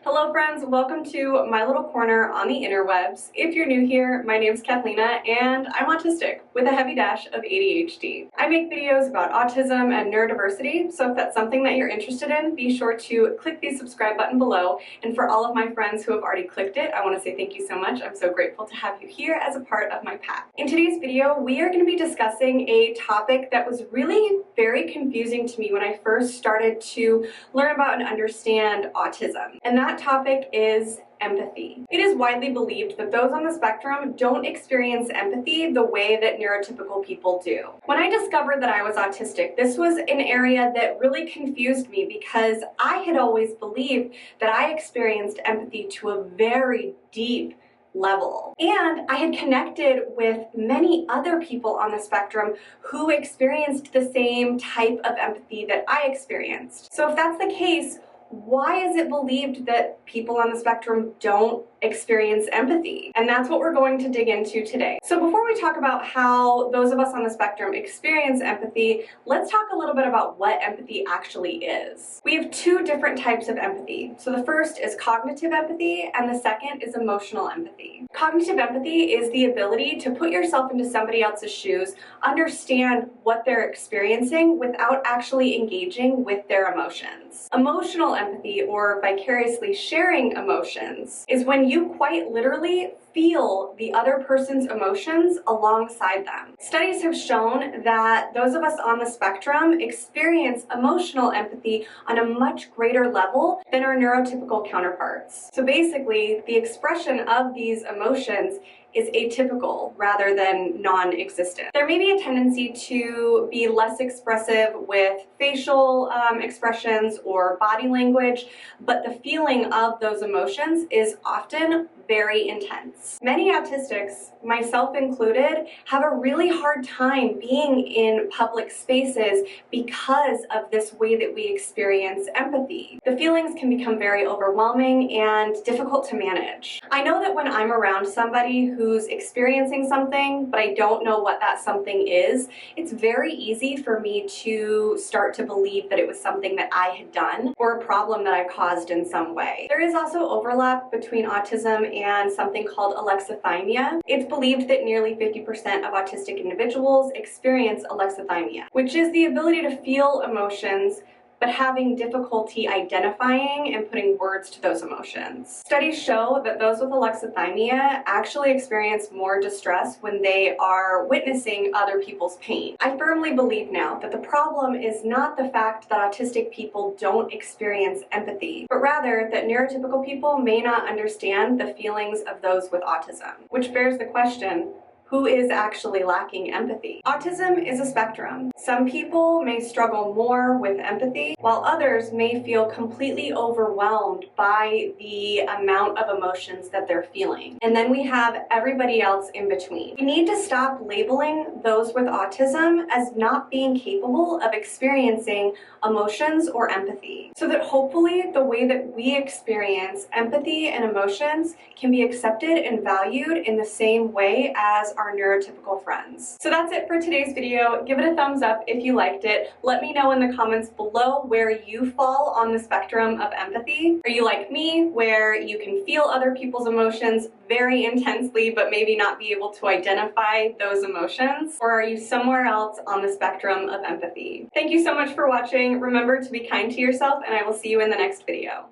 Hello friends, welcome to my little corner on the interwebs. If you're new here, my name's Kathlena and I'm autistic with a heavy dash of ADHD. I make videos about autism and neurodiversity, so if that's something that you're interested in, be sure to click the subscribe button below. And for all of my friends who have already clicked it, I want to say thank you so much. I'm so grateful to have you here as a part of my pack. In today's video, we are going to be discussing a topic that was really very confusing to me when I first started to learn about and understand autism. And that topic is empathy. It is widely believed that those on the spectrum don't experience empathy the way that neurotypical people do. When I discovered that I was autistic, this was an area that really confused me because I had always believed that I experienced empathy to a very deep level. And I had connected with many other people on the spectrum who experienced the same type of empathy that I experienced. So if that's the case, why is it believed that people on the spectrum don't experience empathy? And that's what we're going to dig into today. So before we talk about how those of us on the spectrum experience empathy, let's talk a little bit about what empathy actually is. We have two different types of empathy. So the first is cognitive empathy and the second is emotional empathy. Cognitive empathy is the ability to put yourself into somebody else's shoes, understand what they're experiencing without actually engaging with their emotions. Emotional empathy, or vicariously sharing emotions, is when you quite literally feel the other person's emotions alongside them. Studies have shown that those of us on the spectrum experience emotional empathy on a much greater level than our neurotypical counterparts. So basically, the expression of these emotions is atypical rather than non-existent. There may be a tendency to be less expressive with facial expressions or body language, but the feeling of those emotions is often very intense. Many autistics, myself included, have a really hard time being in public spaces because of this way that we experience empathy. The feelings can become very overwhelming and difficult to manage. I know that when I'm around somebody who's experiencing something, but I don't know what that something is, it's very easy for me to start to believe that it was something that I had done or a problem that I caused in some way. There is also overlap between autism and something called alexithymia. It's believed that nearly 50% of autistic individuals experience alexithymia, which is the ability to feel emotions but having difficulty identifying and putting words to those emotions. Studies show that those with alexithymia actually experience more distress when they are witnessing other people's pain. I firmly believe now that the problem is not the fact that autistic people don't experience empathy, but rather that neurotypical people may not understand the feelings of those with autism, which bears the question, who is actually lacking empathy? Autism is a spectrum. Some people may struggle more with empathy, while others may feel completely overwhelmed by the amount of emotions that they're feeling. And then we have everybody else in between. We need to stop labeling those with autism as not being capable of experiencing emotions or empathy, so that hopefully the way that we experience empathy and emotions can be accepted and valued in the same way as our neurotypical friends. So that's it for today's video. Give it a thumbs up if you liked it. Let me know in the comments below where you fall on the spectrum of empathy. Are you like me, where you can feel other people's emotions very intensely but maybe not be able to identify those emotions? Or are you somewhere else on the spectrum of empathy? Thank you so much for watching. Remember to be kind to yourself, and I will see you in the next video.